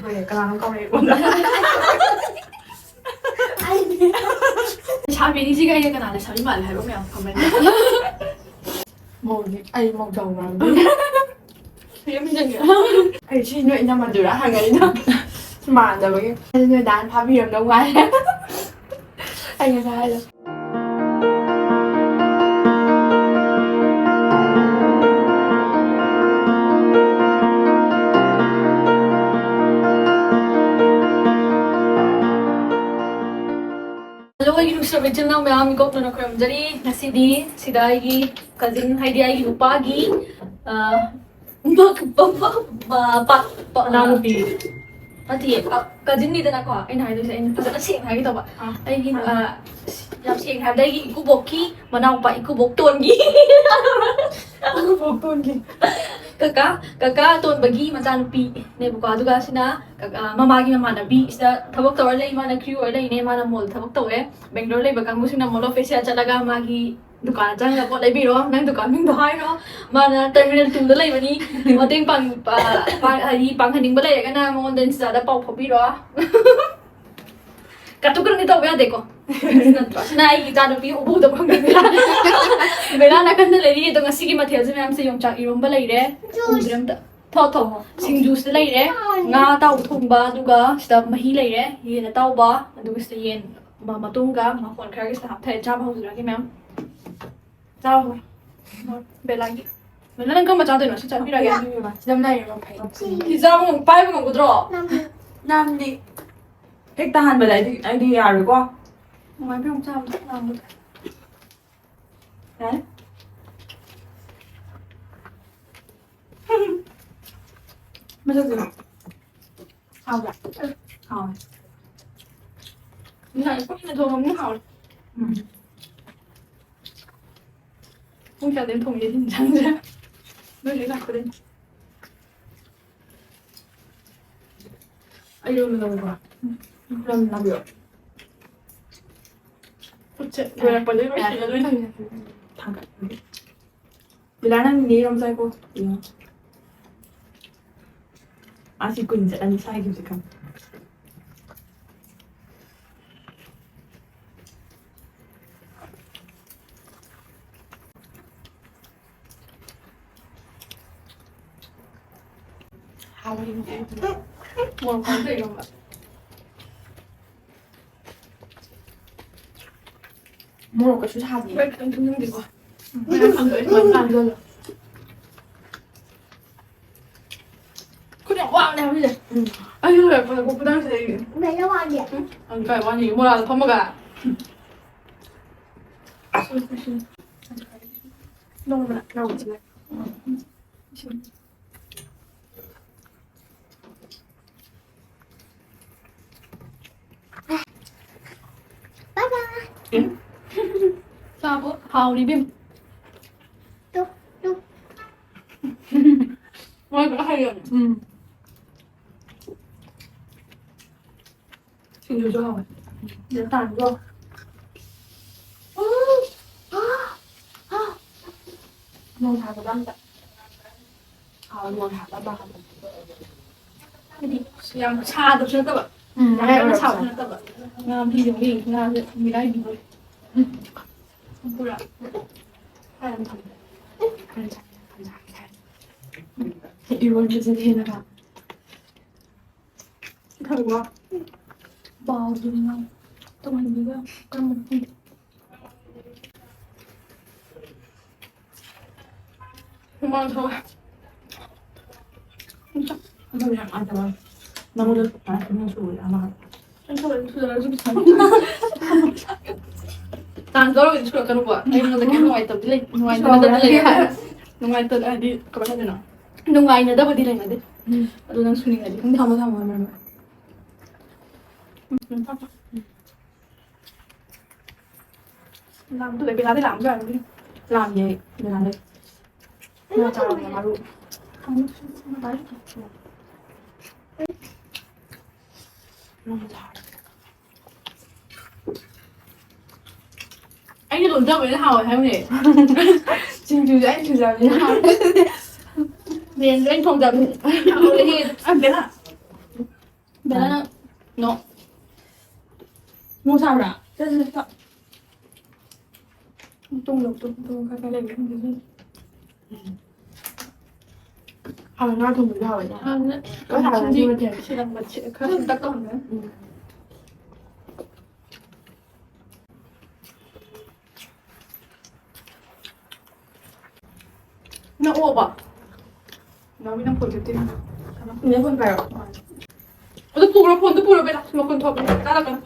thôi cái nào con này luôn 샤비 지가 얘가 나를 샤비 말을 해보면 comment màu trầu mà 되게 힘들게 ai chi nữa nhưng mà từ đã hàng ngày nữa mà rồi người đàn phá viêm đâu ngoài anh người ta rồi Hello, I use original now. May got na kram jari na CD sidai cousin Heidi ai upagi pa nào một tí ati cousin ni dana ko ai nai do sai ni fazana sing hai to ba ai gi yam sing hai dai gi ku bok ki manau pa ku bok ton gi một tuần kì kaka ton bagi macan pi ne bu ka duga sina mama gi mama na bi sta thabak tawar lei mana crew or lei ne mana mol thabak taw e Bangalore lei bakang musina mall office ya chalaga ma gi dukan chang la pot lei bi ro nang dukan ming do hai ro mana terminal 2 da lei bani moteng pang ai pang haning ba lei kana mon den sa da pau phobi ro katukar ni taw ya deko sina ai gi janu pi ubu da bang Bela na kan le ri to ngasi gi mathel se mam se yong chak irom ba lei re udram ta tho singju se lei re nga taw thum ba duga sta mahi lei re ye na taw ba du se yen ma matung ga ma kon khar gi sa thai cha ba hu ra gi mam chao bela gi bela nang kam ma cha de no sa cha pi ra gi năm nay mà phải ki za mong pai mong ko dro năm đi cách ta hàn về đấy thì anh đi nhà rồi qua ngai pi mong cha nam đấy bây giờ gì hào vậy hào này có cái thùng không hảo không trả đến thùng gì thì chẳng ra mới lấy lại cái đấy anh đưa mình rồi qua làm được 어째 왜 빨리 이러지? thằng thì lá năng nghĩ làm sao cô chị Quỳnh sẽ đánh sai kiểu gì không 하고 뭐 건데 이런 거. mua một cái chú hạt gì 왜 그런 동영 되고? 왜안 돼? làm luôn 그냥 와 내가 이제. 아유 예쁘다. 뭐 부담스러워. Mày nấu ăn gì? 안 가. 완전 뭐라 밥 먹어. nông là nông chị này Bye bye. 자, 뭐 하우 리빔. Tuk tuk. 뭐 이거 하려. xin cho hỏi 이제 다 이거. nông hạt của năm tạ nông hạt đã ba 그냥 차도 줄까 봐. 나랑 차 줄까 봐. 그냥 비용이 그냥 미라이 비용. 뭐야? 하얀 담배 하얀 잔 이런 게 세계에 나가 하고 와. bao nhiêu năm tôi hình như có một không bao thôi không chắc 그냥 안 잡아 나무를 그냥 소리 아마 tôi giúp tàn đó rồi chưa cần quả em nó cái ngoài tập đi lên ngoài nó tập đi lên ngoài tập đi các bạn thấy nó ngoài nó tập đi lên này đi tôi đang suy nghĩ này không thầm mà làm tôi để làm rồi làm gì để làm đây nó cho làm mà luôn không đấy anh đi đồn ra với Hào hay không nhỉ? xin chú anh chú giáo như nào Nên anh không dám anh biết à? 벨라는 너. 뭐 사오라? 됐어. 똥 가까이 내게. 하는 날 더 무려 하냐. 아, 네. có thằng là như thế 시간 맞지? 그럼 딱 꺼내. nó ôm à? nó mới đang phun tiếp nếu không phải nó phun bên nó phun thôi đã là con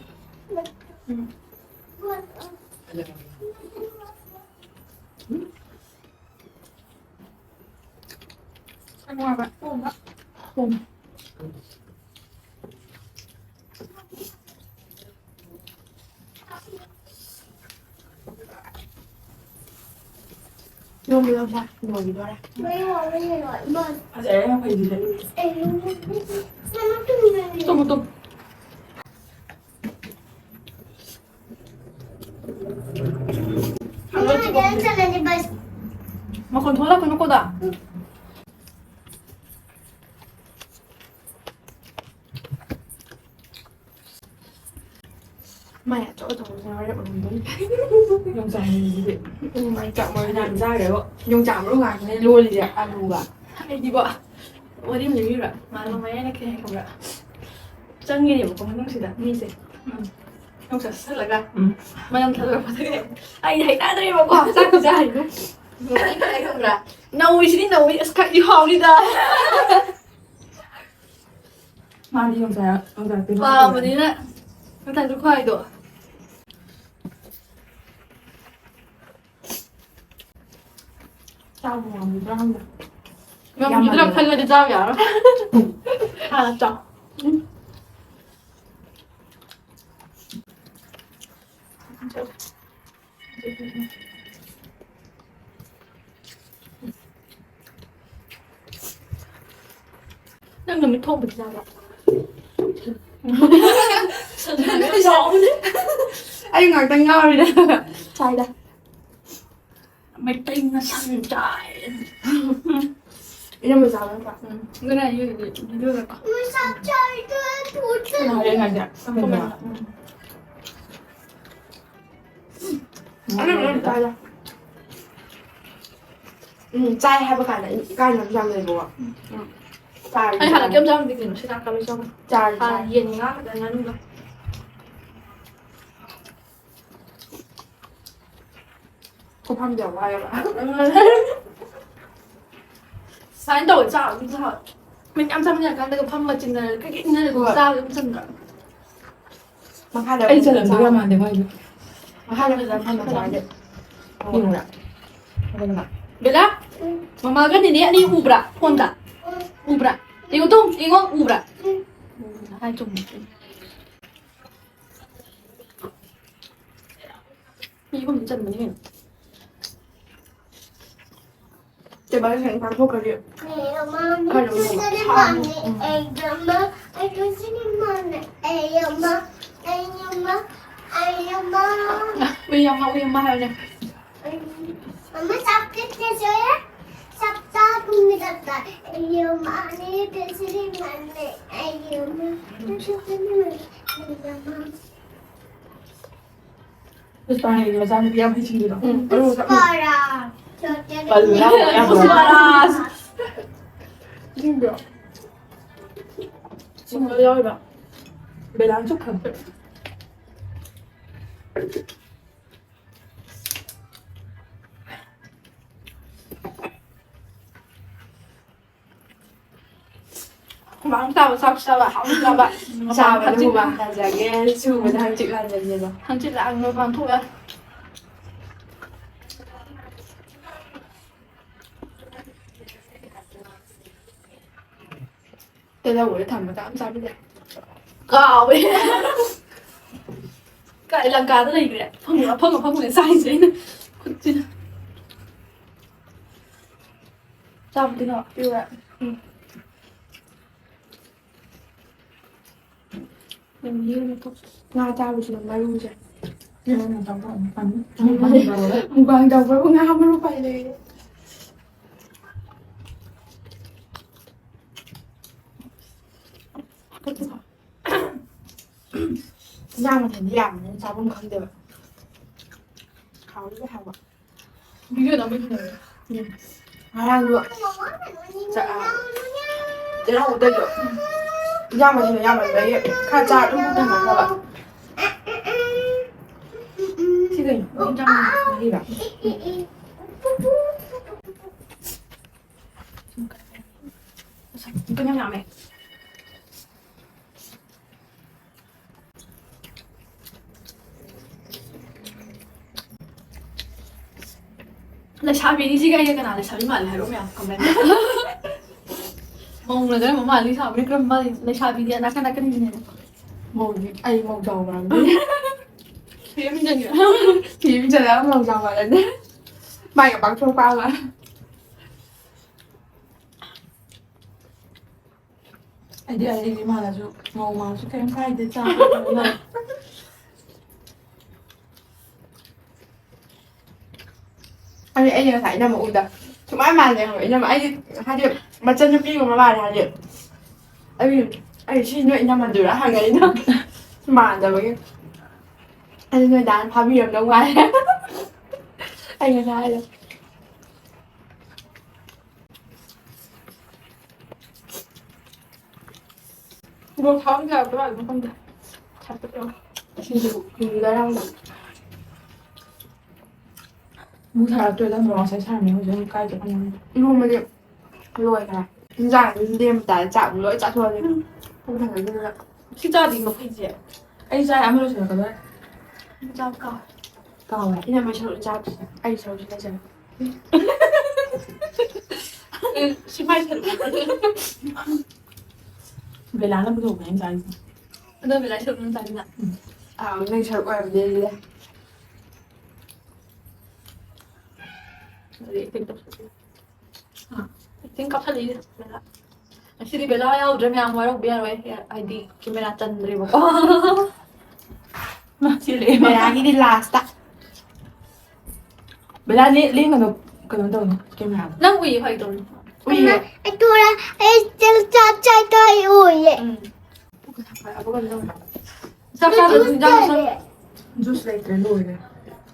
ăn ngoài bạn ôm đó ôm không được sao ngồi gì đó đây Bây giờ bây giờ gọi mời. sẽ phải gì đấy Ê, nó từng này. tung Mama jangan salah di bas. makan thôi là con đã mày ở chỗ thằng nào đấy mà mình đúng Nhung chàng gì vậy? mày chọn mày Làm ra đấy ạ. dùng chạm lúc này nên luôn gì ạ ăn luôn à hay đi bộ 어디 밀리라 말로만 이렇게 해보라 짱이리 먹고 한동시다 미세 형 잤어 내가 마냥 타더라 바닥에 아이 hãy đã đây mà bỏ ra cái dài đúng anh cái không là nấu gì đi nấu cái đi hòm đi ra Mang đi Nhung chàng từ vào một tí nữa nó thành cái khoai độ sao mà làm gì đó không được 형 이들랑 팔려도 짬이 알아? 알았죠? đang ngồi thôn bịch ra vậy rõ anh ngồi tay ngon rồi đó sai đây mày tinh nó săn trại 이런 거 잘하는 거 cái này như đưa được Mày sao chơi tôi thú chân. Nào đây này ạ. không phải anh trai ra trai hai cái này cái làm sao này bộ trai 아니 하나 껴자면 되겠네 시작 가면 좀 trai 아 trai 얘는가 나는 거 곱하면 돼요 와요 sáng đổi chảo như sao mình ăn xong nhà cái cái phong mà chừng là cái này cũng sao cũng chừng cả mà hai đứa Anh chờ lần tôi làm ăn để ngoài được. mà hai đứa làm ăn mà trai được Nhung ạ. Đây là Bella mama kan ini ni ubra honda ubra 이거 ubra hai chục 이거 문제는 뭐냐 thì bây giờ phải thuốc cái gì Ê, 엄마, tôi sẽ đi bán này. Ê, 엄마, tôi sẽ đi bán này. Ê, 엄마, ê, 엄마, ê, 엄마. uy 엄마 하려 엄마 sắp kết thế giới á. Sắp ta cùng đi đặt tại. Ê, 엄마, tôi sẽ đi bán này. Ê, 엄마, tôi sẽ đi bán này. Ê, 엄마. Cái này là ra một em hay chừng gì đó. Para. Cho Và lửa ra của em rồi. nhưng được Xin lỗi rồi bạn. Bé làm chút hầm. mà sao là không sao bạn sao mà đúng không là giờ nghe chú mà đang chịu làm gì rồi thằng chị là ăn nó còn thôi á tôi đâu có thằng mà tao sao bây giờ cào đi cái là cá tới đây kìa phong cái sai gì nữa sao thế nào yêu ạ mình yêu nó tốt nga tao bây giờ mày luôn chứ Nhưng mà trong phòng bắn. Trong phòng vào đấy. quang đầu với nga mà nó phải đi ย่างมาถึงอย่างนี้จ้าผมคำเดียวเขาไม่ทำอ่ะ 이게 너무 힘들어. มาทางด้วย จะ จะเล่าได้เยอะย่างมาถึงย่างมันไปข้าจ้าต้องทำมันก็แบบที่อื่นย่างมาที่แบบ 그냥 안 해. 나 샤비 이 시간에 나 샤비 말래 로미야 comment mong là cái mà lý sao biết làm bao là sao bị điện cái này มองไอ้มองจอมา thì em nhìn nhỉ ผีมันจะแล้วมองจอมาแล้วเนี่ยไปกับบังช่วงเปล่าละ ไอเดียดีมาแล้วจุงงมาสุดแค่ใครจะจ้าเลย anh giờ thấy nằm ủi đó chúng ai mà này hỏi nhưng mà anh hai điểm mà chân cho pin của mà hai điểm anh xin vậy nhưng mà từ đã hàng ngày đó mà giờ mới anh người đàn phá điểm đâu ngoài anh người sai rồi 뭐 다음 게 뭐야 이거 근데 잘 뜯어 xin chịu thì ra đâu được มูทาร์ตัวแล้วมองใช้ชาเนี่ยเขาจะใกล้จะพัง luôn mà điểm rồi cả dài đêm tại chạm lỗi chạm thôi không thành cái gì đâu 진짜 네 이거 페이지 ไอ้ใจอาไม่รู้สึกกันเลย 진짜 아까 เก่าเลย nhưng mà chạm chạm anh chạm trên đây chạm 신발 새로 เวลาแล้วไม่ถูกไหนใจ 그다음에 날 새로 다니나 à mình chạm qua em đi đây 우리 땡값 땡값 살리 벨라 시리 벨라야 우르면 뭐라고 미안 왜 아이디 김메라 짠들이 먹어 มาชิเล่ về là cái đi last á เวลาเล่นกับน้องตัวเกมหา 난 우이 화이돌 ui ไอ้ตัวละไอ้เจ้าจ้าใจตัวอุ้ย 응 phải có cần đâu 짭짤한 진짜 จุดเล็กเลย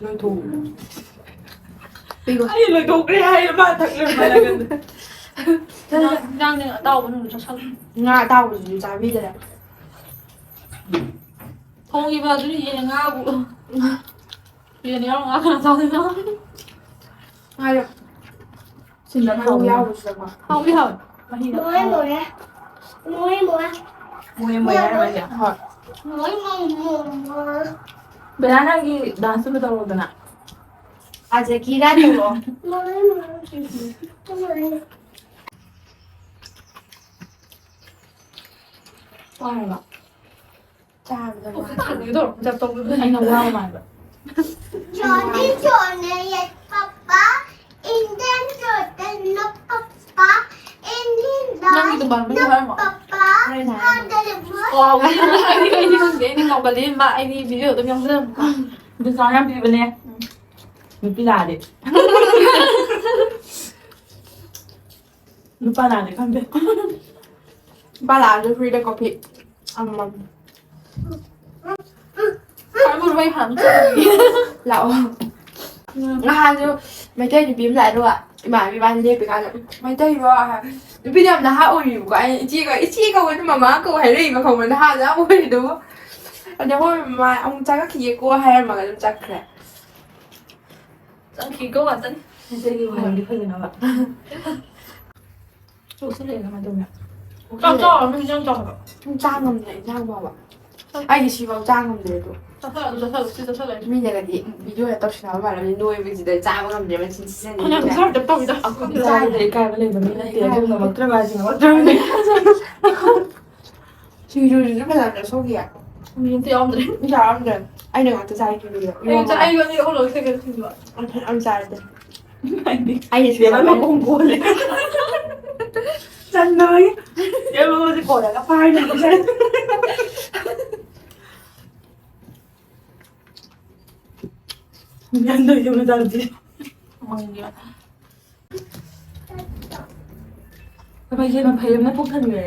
เลยถูก đi qua ไอ้เลยถูกได้ให้มาทั้งเรื่องมาแล้วกัน 그냥 내가 나오는 거 참. nga tao của chú trái bây giờ này 동이 봐주니 얘는 하고 얘는 여러 가지 나서는 ngay được ชินแล้ว hai เขา ông nhau của chú mà 하고 하 많이 มวยหมวยมวยหมวย มวยมวยอะไรอย่าง hỏi มวยมวยมวย เวลานั่งกี่ดันซ์ไม่ตลอดนะ à giờ kia ra được rồi มวยมวย qua rồi ạ cha rồi 어, 이거 진짜 또 ไอ้น้องว่ามาแบบ จอนี่จอเนี่ยยัดป๊าป๊าอินเดียนจอแต่นกป๊าป๊าอินเดียนได้ นั่งอยู่บ้านไม่ได้หรอ ป๊าป๊าถ้าเดินมา 와 우리 아이디 거 관리 마 아이디 비디오 또 영상 ดูซ้อนน้ำปีเป็นเนี่ยมีปีลาเด็กดูปลาลาเด็กข้างเด็ก ba là đưa free đây có bị mà 할머니 왜 하는 lão nga chứ mấy tên thì bím lại đâu ạ mà bị ban đi bị cái mấy tên rồi bây giờ là hai ôi của anh chi có cái mà má cô hay đi mà không mình hai giá ôi đúng không nếu mà ông cha các kia cô hay mà cái cha kệ 짠 기거 같더니 ไม่ใช่กี่วันที่เพื่อนเอาแบบรู้สึกเลยมาตรงเนี้ย 짠짠 그냥 짠 không trang ngầm này trang vào ạ anh chỉ vào trang ngầm đấy thôi 짠 진짜 살래 bây giờ là gì video là tao chỉ nói mà là mình nuôi mình chỉ để trang vào ngầm để mà chính xác 그냥 그 사람 냅답니다 ใช่เลยกลายเป็นเลยแบบนี้นะเตี๋ยวดูแบบตระบายจริงว่าตระบาย chứ rất là làm số kìa 미안 띄엄들이 bây giờ ông rồi anh đừng có tự sai cái gì 이거 짠 이거 이거 홀로 이렇게 생긴 거야 ông sai rồi ไม่ดิ anh chỉ เดี๋ยวมัน nói มาคงกลัวเลยจันเลยเดี๋ยวมันจะโกรธแล้วก็พายหนึ่งใช่ยันเลยยังไม่จันจี 엉망이야 ทำไมเย็นมันเพลไม่พวกท่านเลย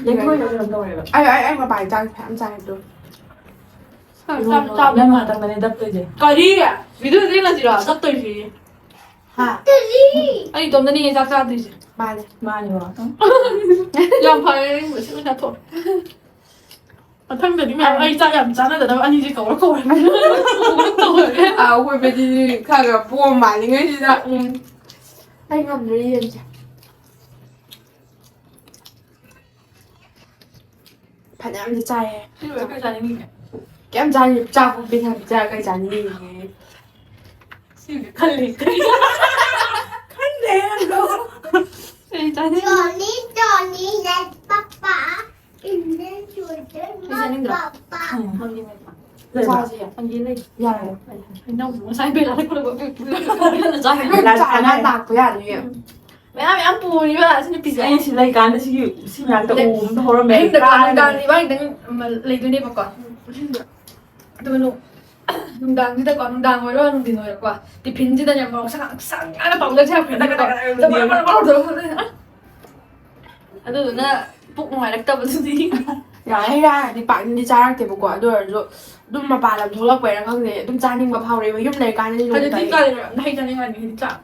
ยังไม่ได้ทำตัวเลยแบบ anh mà bài trang phải ăn trang được ꯅꯪ ꯉꯥꯛꯇꯪꯗꯅꯦ ꯗꯞꯇꯣꯏꯁꯦ. ꯀꯔꯤ video ꯌꯦꯡꯉꯁꯤꯔꯣ ꯆꯠꯇꯣꯏꯁꯤ ꯍꯥ ꯑꯩ ꯏꯇꯣꯝꯗꯅꯤ ꯆꯥꯛ ꯆꯥꯗꯣꯏꯁꯦ ꯃꯥꯅꯦ ꯃꯥꯅꯦꯕ. ꯌꯥꯝ ꯐꯔꯦ ꯁꯤꯅ ꯆꯥꯊꯣꯛ ꯃꯊꯪꯗꯗꯤ ꯃꯌꯥꯝ ꯑꯩ ꯆꯥꯛ ꯌꯥꯝ ꯆꯥꯟꯅꯗꯅꯕ ꯑꯅꯤꯁꯦ ꯀꯧꯔ ꯇꯧꯔꯒꯦ ꯑꯩꯈꯣꯏꯕꯗꯤ ꯈꯔ ꯄꯣꯝ ꯃꯥꯜꯂꯤꯉꯩꯁꯤꯗ ꯑꯩ ꯉꯝꯗ꯭ꯔꯦ ꯌꯦꯟꯁꯦ ꯐꯅꯌꯥꯝꯗꯤ ꯆꯥꯏꯌꯦ ꯁꯤ ꯂꯣꯏꯔ ꯀꯩ ꯆꯥꯅꯤꯡꯉꯤꯒꯦ ꯀꯩꯝ ꯆꯥꯅꯤꯡ ꯆꯥꯛꯄꯨ ꯄꯤꯊꯛ ꯆꯥ ꯀꯩ ꯆꯥꯅꯤꯡꯉꯤꯒꯦ ꯁꯤꯁꯦ ꯈꯜꯂꯤ ꯈꯟꯗꯦ ꯅꯪꯗꯣ. ꯀꯩ ꯆꯥꯅꯤꯡꯉꯤ Johnny, Johnny, let Papa in the children, Listening not to- Papa. ꯃꯪꯒꯤ ꯂꯩ ꯂꯩꯕ꯭ꯔꯥ? ꯆꯥꯁꯦ ꯃꯪꯒꯤ ꯂꯩ ꯌꯥꯔꯦ ꯍꯩꯅꯧ ꯉꯁꯥꯏ ꯕꯦꯂꯥꯗ ꯄꯨꯔꯛꯄ ꯄꯨꯂꯞ ꯆꯥꯏ ꯆꯥꯔ ꯂꯥꯛꯄ ꯌꯥꯅꯤꯌꯦ ꯃꯌꯥꯝ ꯃꯌꯥꯝ ꯄꯨꯔꯤꯕ ꯁꯤ ꯅꯨꯄꯤꯁꯦ ꯑꯩ ꯁꯤ ꯂꯩꯀꯥꯟꯗ ꯁꯤ ꯃꯅꯥꯛꯇ ꯎ ꯑꯝꯇ ꯍꯧꯔꯝꯃꯦ. ꯑꯍꯤꯡꯗ ꯅꯨꯡꯗꯥꯡꯗꯤ ꯏꯕꯥꯅꯤꯗꯪ ꯂꯩꯗꯣꯏꯅꯦꯕꯀꯣ ꯑꯗꯨꯒ ꯅꯨꯡꯗꯥꯡꯁꯤꯗꯀꯣ ꯅꯨꯡꯗꯥꯡ ꯑꯣꯏꯔꯣ ꯅꯨꯡꯊꯤꯟ ꯑꯣꯏꯔꯣꯀꯣ ꯇꯤꯐꯤꯟꯁꯤꯗꯅꯦ ꯃꯣꯔꯣꯛ ꯁꯪꯉꯒ ꯇꯧꯖꯁꯦ ꯑꯗꯨꯗꯨꯅ ꯄꯨꯛ ꯅꯨꯡꯉꯥꯏꯔꯛꯇꯕꯗꯨꯗꯤ ꯍꯩ ꯔꯥꯗꯤ ꯄꯥꯛꯅꯗꯤ ꯆꯥꯔꯛꯇꯦꯕꯀꯣ ꯑꯗꯨ ꯑꯣꯏꯔꯁꯨ ꯑꯗꯨꯝ ꯃꯄꯥꯟ ꯂꯝ ꯊꯣꯛꯂꯛꯄꯩꯔꯥ ꯈꯪꯗꯦ ꯑꯗꯨꯝ ꯆꯥꯅꯤꯡꯕ ꯐꯥꯎꯔꯛꯑꯦꯕ ꯌꯨꯝ ꯂꯩꯔꯀꯥꯟꯗꯗꯤ ꯍꯧꯖꯤꯛꯇꯤ ꯀꯥꯂꯦꯟ ꯍꯩ ꯆꯥꯅꯤꯡꯉꯥꯅꯤ ꯍꯧꯖꯤꯛ ꯆꯥꯛ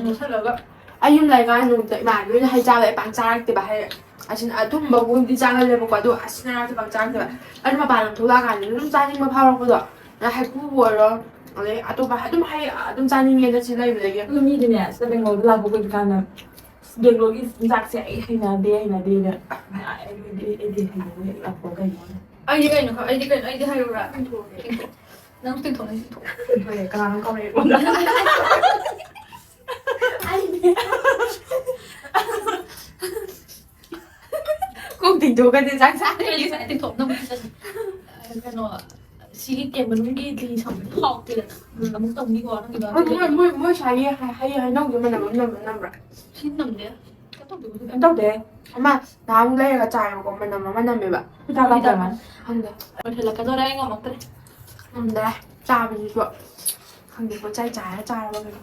ꯃꯨꯁꯜꯂꯒ ꯑꯩ ꯌꯨꯝ ꯂꯩꯔꯀꯥꯟꯗ ꯅꯣꯡꯃꯇ ꯏꯃꯥꯟꯅꯕꯤꯅ ꯍꯩ ꯆꯥꯕ ꯑꯩ ꯄꯥꯛ ꯆꯥꯔꯛꯇꯦꯕ ꯍꯩ ꯑꯁꯤꯅ ꯑꯊꯨꯝꯕꯒꯨꯝꯕꯗꯤ ꯆꯥꯒꯜꯂꯦꯕꯀꯣ ꯑꯗꯣ ꯑꯁꯤꯅ ꯄꯥꯛ ꯆꯥꯔꯛꯇꯦꯕ ꯑꯗꯨ ꯃꯄꯥꯟ ꯂꯝ ꯊꯣꯛꯂꯛꯑꯀꯥꯟꯗ ꯑꯗꯨꯝ ꯆꯥꯅꯤꯡꯕ ꯐꯥꯎꯔꯛꯄꯗꯣ ꯍꯩꯀ꯭ꯔꯨꯕꯨ ꯑꯣꯏꯔꯣ ꯑꯗꯩ ꯑꯇꯣꯞꯄ ꯑꯗꯨꯝ ꯍꯩ ꯑꯗꯨꯝ ꯆꯥꯅꯤꯡꯉꯦꯗ ꯁꯤ ꯂꯩꯕꯗꯒꯤ ꯑꯗꯨ ꯃꯤꯗꯤꯅꯦ ꯁꯤꯗ ꯕꯦꯡꯒꯂꯣꯔꯗ ꯂꯥꯛꯄ ꯀꯨꯏꯗ꯭ꯔꯤ ꯀꯥꯟꯗ ꯕꯦꯡꯒꯂꯣꯔꯒꯤ ꯆꯤꯟꯖꯥꯛꯁꯦ ꯑꯩ ꯍꯩꯅꯗꯦꯅ ꯑꯩꯗꯤ ꯍꯩꯅꯗꯦ ꯂꯥꯛꯄ ꯀꯩꯅꯣ. ꯑꯩꯗꯤ ꯍꯥꯏꯔꯨꯔꯥ ꯅꯪ ꯇꯤꯡꯊꯣꯛꯅꯩ ꯇꯤꯡꯊꯣꯛ ꯍꯣꯏ ꯀꯅꯥꯅꯣ ꯀꯧꯔꯛꯑꯦ ꯑꯩꯉꯣꯟꯗ. ꯀꯣꯛ ꯇꯤꯡꯊꯣꯛꯀꯗꯤ ꯆꯥꯛ ꯆꯥꯔꯦ ꯑꯩ ꯇꯤꯡꯊꯣꯛꯅꯕ ꯀꯩꯅꯣ ꯁꯤꯒꯤ ꯀꯦꯝ ꯃꯅꯨꯡꯒꯤ ꯂꯤ ꯁꯪꯕꯗꯣ ꯍꯥꯎꯇꯦꯗꯅ ꯑꯃꯨꯛ ꯇꯧꯅꯤꯀꯣ ꯅꯪꯒꯤꯗꯣ ꯃꯣꯏ ꯁ꯭ꯋꯥꯏꯒꯤ ꯍꯩꯅꯧꯁꯦ ꯃꯅꯝ ꯑꯃ ꯅꯝꯕ꯭ꯔꯥ ꯁꯤ ꯅꯝꯗꯦ ꯇꯧꯗꯦ ꯀꯩꯝ ꯇꯧꯗꯦ. ꯑꯃ ꯅꯍꯥꯟꯃꯨꯛ ꯂꯩꯔꯒ ꯆꯥꯏꯕꯀꯣ ꯃꯅꯝ ꯑꯃ ꯅꯝꯃꯦꯕ ꯍꯤꯗꯥꯛ ꯀꯥꯞꯄ꯭ꯔꯥ? ꯈꯪꯗꯦ ꯂꯣꯏꯁꯤꯜꯂꯛꯀꯗꯧꯔꯦ ꯑꯩ ꯉꯝꯃꯛꯇ꯭ꯔꯦ ꯉꯝꯗ꯭ꯔꯦ ꯆꯥꯕꯁꯤꯁꯨ ꯈꯪꯗꯦ ꯄꯣꯠꯆꯩ ꯆꯥꯔꯕ ꯀꯩꯅꯣ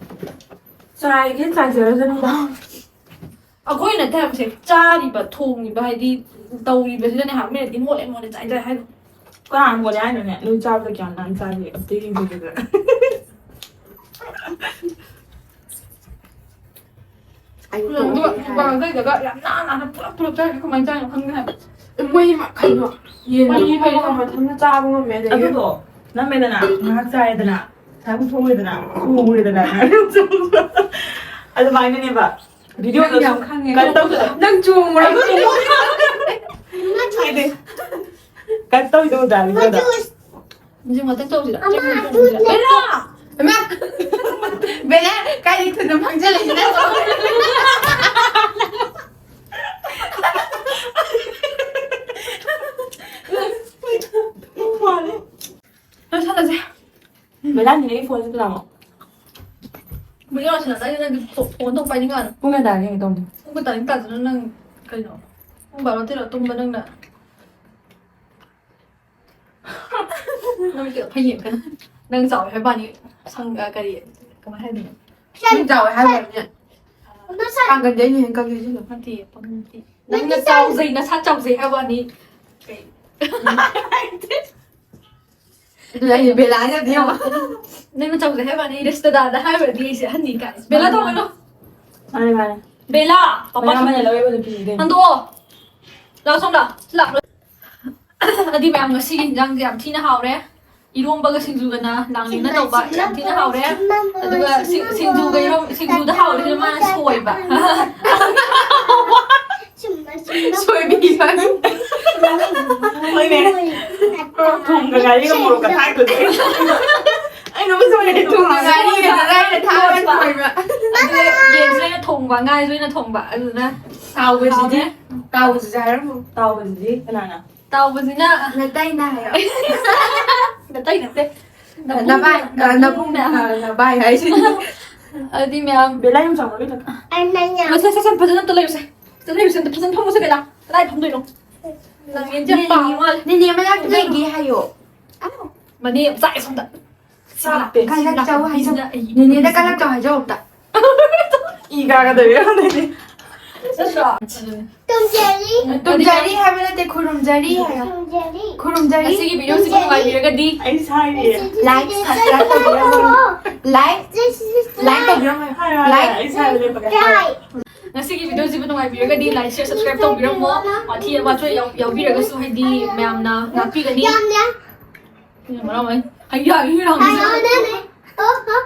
ꯆꯥꯏꯒꯦ ꯆꯥꯏꯖꯔꯖꯅꯤꯗ. ꯑꯩꯈꯣꯏ ꯅꯠꯇꯦ ꯍꯥꯏꯕꯁꯦ ꯆꯥꯔꯤꯕ ꯊꯣꯡꯉꯤꯕ ꯍꯥꯏꯗꯤ ꯇꯧꯔꯤꯕꯁꯤꯗꯅꯦ ꯍꯥꯏꯕ ꯃꯤꯅꯗꯤ ꯃꯣꯠꯂꯦ ꯆꯥꯏ ꯍꯥꯏꯗꯣ ꯀꯅꯥꯅ ꯃꯣꯠꯂꯦ ꯍꯥꯏꯅꯣꯅꯦ ꯅꯣꯏ ꯆꯥꯕꯗ ꯀꯌꯥꯝ ꯅꯥꯟꯅ ꯆꯥꯒꯦ ꯑꯝꯇ ꯌꯦꯡꯊꯣꯛꯀꯦꯗꯅ. ꯀꯩꯗꯒ ꯌꯥꯝ ꯅꯥꯟꯅ ꯄꯨꯂꯞ ꯆꯥꯏꯔꯤꯁꯦ ꯀꯃꯥꯏꯅ ꯆꯥꯏꯅꯣ ꯈꯪꯗꯦ ꯍꯥꯏꯕ ꯃꯣꯏ ꯀꯩꯅꯣ ꯌꯦꯟ ꯃꯍꯤ ꯃꯐꯝ ꯃꯊꯟꯇ ꯆꯥꯕ ꯉꯝꯃꯦ ꯑꯗꯒꯤ ꯑꯗꯨꯗꯣ ꯅꯝꯃꯦꯗꯅ ꯉꯥꯏꯍꯥꯛ ꯆꯥꯏꯔꯦꯗꯅ ꯉꯥꯏꯍꯥꯛ ꯊꯣꯛꯎꯔꯦꯗꯅ ꯎꯔꯦꯗꯅ ꯑꯗꯨꯃꯥꯏꯅꯅꯦꯕ ꯚꯤꯗꯤꯑꯣꯗ ꯌꯥꯝ ꯁꯨꯝ ꯈꯪꯉꯦ ꯀꯠ ꯇꯧꯗ ꯅꯪ ꯆꯣꯡꯕ꯭ꯔꯥ ꯍꯥꯏꯗꯤ ꯀꯠ ꯇꯧꯗꯧꯗ꯭ꯔꯥ ꯚꯤꯗꯤꯑꯣꯗ. Juice. ꯍꯧꯖꯤꯛ ꯉꯥꯛꯇꯪ ꯇꯧꯁꯤꯔ Mama, juice. ꯏꯃꯥ ꯕꯦꯂꯥ ꯀꯥꯏꯗꯩ ꯊꯨꯅ ꯐꯪꯖꯜꯂꯛꯏꯁꯤꯅ ꯂꯣꯏꯁꯜꯂꯁꯦ ꯕꯦꯂꯥꯅꯤꯅꯦ ꯑꯩ ꯐꯣꯟꯁꯦ ꯀꯅꯥꯃꯣ ꯚꯤꯗꯤꯑꯣ ꯂꯣꯏꯁꯜꯂꯁꯦ ꯅꯪ ꯐꯣꯟ ꯇꯧ ꯄꯥꯏꯅꯤꯡꯉꯥꯅꯨ ꯄꯨꯡ ꯀꯌꯥ ꯇꯥꯔꯒꯦ ꯌꯦꯡꯒꯦ ꯇꯧꯅꯤ. ꯄꯨꯡ ꯇꯥꯅꯤꯡ ꯇꯥꯗꯅ ꯅꯪ ꯀꯩꯅꯣ ꯄꯨꯡ ꯕꯥꯔꯣ ꯇꯦꯔꯣ ꯇꯨꯝꯕ ꯅꯪꯅ ꯅꯪ ꯀꯩꯅꯣ ꯐꯩꯌꯦꯡ ꯅꯪ ꯆꯥꯎꯋꯦ ꯍꯥꯏꯕꯅꯤ ꯀꯔꯤ ꯀꯃꯥꯏꯅ ꯍꯥꯏꯗꯣꯏꯅꯣ ꯅꯪ ꯆꯥꯎꯋꯦ ꯍꯥꯏꯕꯅꯦ Mama, shut. ꯀꯥꯡꯒꯟꯗꯤ ꯑꯩꯅ ꯍꯦꯟꯅ ꯀꯪꯉꯤꯁꯤꯅ ꯅꯠꯇꯦ ꯅꯪꯅ ꯆꯥꯎꯖꯩ ꯅꯁꯥ ꯆꯥꯎꯖꯩ ꯍꯥꯏꯕꯅꯤ ꯀꯩ ꯑꯗꯨꯅ ꯑꯩꯅ ꯕꯦꯂꯥꯅꯗꯤ ꯌꯦꯡꯉꯣ ꯅꯪꯅ ꯆꯥꯎꯖꯩ ꯍꯥꯏꯕꯅꯤ ꯔꯤꯁꯇꯗꯥꯗ ꯍꯥꯏꯕꯗꯤ ꯑꯩꯁꯦ ꯑꯍꯟꯅꯤ ꯀꯥꯏ ꯕꯦꯂꯥ ꯇꯧꯒꯅꯣ ꯃꯥꯅꯦ ꯕꯦꯂꯥ ꯄꯄꯥ ꯃꯌꯥꯝ ꯑꯃꯅ ꯂꯧꯋꯦꯕ ꯅꯨꯄꯤꯅꯤ. ꯍꯟꯗꯣꯛꯑꯣ ꯂꯥꯛꯑꯣ ꯁꯣꯝꯗ ꯂꯥꯛꯑꯣ ꯑꯗꯨꯗꯤ ꯃꯌꯥꯝ ꯉꯁꯤꯒꯤ ꯏꯟꯖꯥꯡꯁꯦ ꯌꯥꯝ ꯊꯤꯅ ꯍꯥꯎꯔꯦ ꯏꯔꯣꯝꯕꯒ ꯁꯤꯡꯖꯨꯒꯅ ꯂꯥꯡꯂꯤꯡꯅ ꯇꯧꯕ ꯌꯥꯝ ꯊꯤꯅ ꯍꯥꯎꯔꯦ ꯑꯗꯨꯒ ꯁꯤꯡꯖꯨꯗ ꯍꯥꯎꯔꯤꯁꯤꯅ ꯃꯥꯅ ꯁꯣꯏꯕ ꯁꯣꯏꯕꯤꯕ ꯍꯣꯏꯅꯦ ꯊꯨꯝꯒ ꯉꯥꯔꯤꯒ ꯃꯣꯔꯣꯛꯀ ꯊꯥꯛꯇ꯭ꯔꯗꯤ ꯑꯩꯅ ꯑꯃꯨꯛ ꯁꯣꯏꯔꯦ ꯊꯨꯝꯒ ꯉꯥꯔꯤꯒ ꯂꯩꯔ ꯊꯥꯕ ꯁꯣꯏꯕ ꯑꯗꯨꯒ ꯌꯦꯟꯁꯨ ꯑꯩꯅ ꯊꯣꯡꯕ ꯉꯥꯏꯁꯨ ꯑꯩꯅ ꯊꯣꯡꯕ ꯑꯗꯨꯅ ꯇꯥꯎꯕꯁꯤꯗꯤ ꯇꯥꯎꯕꯁꯤꯁꯨ ꯍꯥꯏꯔꯝꯃꯨ ꯇꯥꯎꯕꯗꯨꯗꯤ ꯀꯅꯥꯅ ꯇꯥꯎꯕꯁꯤꯅ ꯅꯇꯩꯅ ꯍꯥꯏꯌꯣ ꯅꯇꯩ ꯅꯠꯇꯦ ꯅꯕꯥꯏ ꯅꯕꯥꯏ ꯍꯥꯏꯁꯤꯅꯤ ꯑꯗꯨꯗꯤ ꯃꯌꯥꯝ ꯕꯦꯂꯥ ꯌꯥꯝ ꯆꯥꯎꯔꯒꯦ ꯁꯦ ꯐꯖꯅ ꯑꯝꯇ ꯂꯩꯔꯨꯁꯦ ꯐꯖꯅ ꯐꯝꯃꯨꯁꯦ ꯕꯦꯂꯥ ꯀꯗꯥꯏ ꯐꯝꯗꯣꯏꯅꯣ ꯂꯥꯡꯌꯦꯟꯁꯦ ꯄꯥꯝꯃ ꯃꯥꯜꯂꯦ ꯅꯦꯅꯦ ꯃꯅꯥꯛꯇ ꯂꯩꯒꯦ ꯍꯥꯏꯌꯣ ꯃꯅꯦ ꯌꯥꯝ ꯆꯥꯛꯑꯦ ꯁꯣꯝꯗ ꯆꯥꯛꯇꯦ ꯀꯜꯂꯛꯆꯧ ꯍꯥꯏꯖꯧ ꯅꯦꯅꯦꯗ ꯀꯜꯂꯛꯆꯧ ꯍꯥꯏꯖꯧ ꯑꯝꯇ ꯏ ꯀꯥꯒꯗꯣꯏꯔ ꯈꯪꯗꯦ. ꯆꯠꯇ꯭ꯔꯣ tumjari. ꯇꯨꯝꯖꯔꯤ ꯍꯥꯏꯕ ꯅꯠꯇꯦ ꯈꯨꯔꯨꯝꯖꯔꯤ ꯍꯥꯏꯌꯣ Tumjari. ꯈꯨꯔꯨꯝꯖꯔꯤ ꯉꯁꯤꯒꯤ ꯚꯤꯗꯤꯑꯣꯁꯤꯕꯨ ꯅꯨꯡꯉꯥꯏꯕꯤꯔꯒꯗꯤ ꯑꯩ ꯁꯥꯏꯔꯦ ꯂꯥꯏꯛ ꯁꯕꯁꯀ꯭ꯔꯥꯏꯕ ꯇꯧꯕꯤꯔꯝꯃꯣ ꯂꯥꯏꯛ ꯂꯥꯏꯛ ꯇꯧꯕꯤꯔꯝꯃꯣ ꯂꯥꯏꯛ ꯑꯩ ꯁꯥꯏꯔꯦ Right. ꯉꯁꯤꯒꯤ ꯚꯤꯗꯤꯑꯣꯁꯤꯕꯨ ꯅꯨꯡꯉꯥꯏꯕꯤꯔꯒꯗꯤ ꯂꯥꯏꯛ ꯁꯤꯌꯔ ꯁꯕꯁꯀ꯭ꯔꯥꯏꯕ ꯇꯧꯕꯤꯔꯝꯃꯣ ꯋꯥꯊꯤ ꯋꯥꯆꯣꯏ ꯌꯥꯎꯕꯤꯔꯒꯁꯨ ꯍꯥꯏꯗꯤ ꯃꯌꯥꯝꯅ ꯉꯥꯛꯄꯤꯒꯅꯤ Yum yum. ꯃꯔꯝ ꯑꯣꯏ ꯍꯩꯌꯥ ꯍꯤꯔꯥꯎ Ayun. Oh, oh.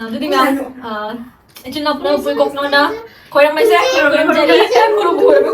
ꯑꯗꯨꯗꯤ ꯃꯌꯥꯝ ꯏꯆꯤꯟ ꯏꯅꯥꯎ ꯄꯨꯂꯞ ꯄꯨꯏ ꯀꯣꯛꯅꯣꯅ ꯈꯣꯏꯔꯝꯃꯩꯁꯦ ꯈꯨꯔꯨꯝꯖꯔꯤ ꯈꯨꯔꯨꯝ